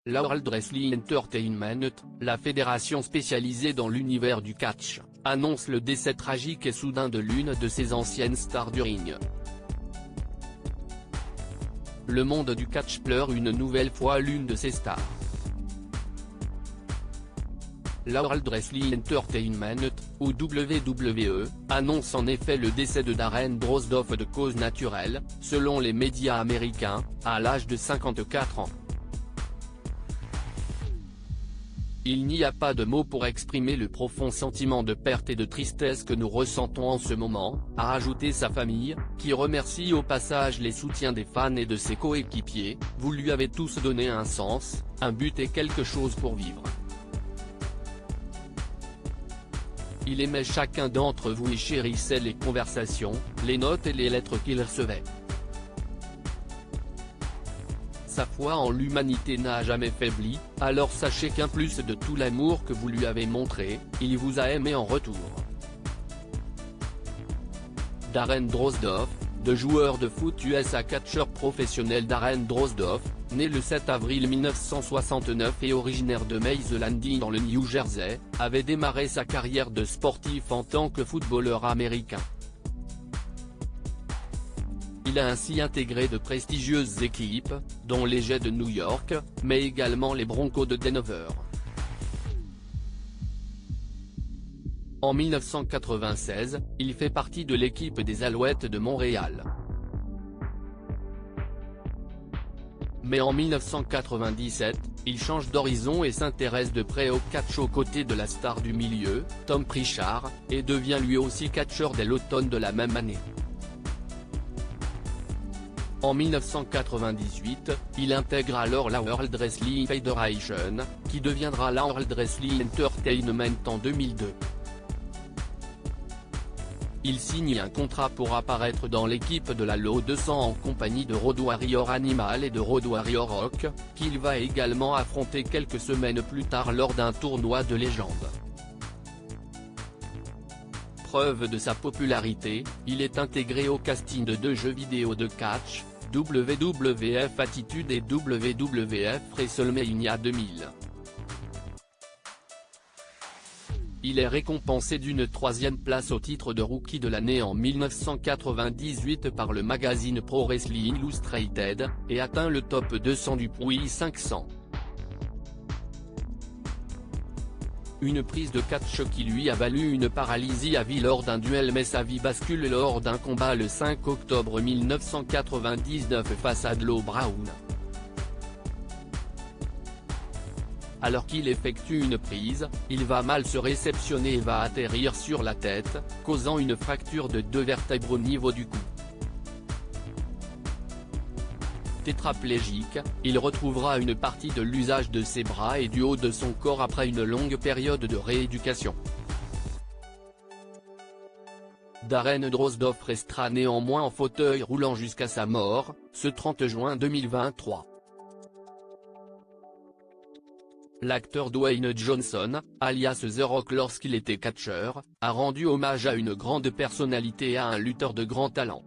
La World Wrestling Entertainment, la fédération spécialisée dans l'univers du catch, annonce le décès tragique et soudain de l'une de ses anciennes stars du ring. Le monde du catch pleure une nouvelle fois l'une de ses stars. La World Wrestling Entertainment, ou WWE, annonce en effet le décès de Darren Drozdov de cause naturelle, selon les médias américains, à l'âge de 54 ans. Il n'y a pas de mots pour exprimer le profond sentiment de perte et de tristesse que nous ressentons en ce moment, a ajouté sa famille, qui remercie au passage les soutiens des fans et de ses coéquipiers. Vous lui avez tous donné un sens, un but et quelque chose pour vivre. Il aimait chacun d'entre vous et chérissait les conversations, les notes et les lettres qu'il recevait. Sa foi en l'humanité n'a jamais faibli, alors sachez qu'en plus de tout l'amour que vous lui avez montré, il vous a aimé en retour. Darren Drozdov, de joueur de foot US à catcheur professionnel. Darren Drozdov, né le 7 avril 1969 et originaire de Mays Landing dans le New Jersey, avait démarré sa carrière de sportif en tant que footballeur américain. Il a ainsi intégré de prestigieuses équipes, dont les Jets de New York, mais également les Broncos de Denver. En 1996, il fait partie de l'équipe des Alouettes de Montréal. Mais en 1997, il change d'horizon et s'intéresse de près au catch aux côtés de la star du milieu, Tom Pritchard, et devient lui aussi catcheur dès l'automne de la même année. En 1998, il intègre alors la World Wrestling Federation, qui deviendra la World Wrestling Entertainment en 2002. Il signe un contrat pour apparaître dans l'équipe de la Law 200 en compagnie de Road Warrior Animal et de Road Warrior Rock, qu'il va également affronter quelques semaines plus tard lors d'un tournoi de légende. Preuve de sa popularité, il est intégré au casting de deux jeux vidéo de catch, WWF Attitude et WWF WrestleMania 2000. Il est récompensé d'une troisième place au titre de Rookie de l'année en 1998 par le magazine Pro Wrestling Illustrated, et atteint le top 200 du PWI 500. Une prise de catch qui lui a valu une paralysie à vie lors d'un duel, mais sa vie bascule lors d'un combat le 5 octobre 1999 face à D'Lo Brown. Alors qu'il effectue une prise, il va mal se réceptionner et va atterrir sur la tête, causant une fracture de 2 vertèbres au niveau du cou. Tétraplégique, il retrouvera une partie de l'usage de ses bras et du haut de son corps après une longue période de rééducation. Darren Drozdov restera néanmoins en fauteuil roulant jusqu'à sa mort, ce 30 juin 2023. L'acteur Dwayne Johnson, alias The Rock lorsqu'il était catcheur, a rendu hommage à une grande personnalité et à un lutteur de grand talent.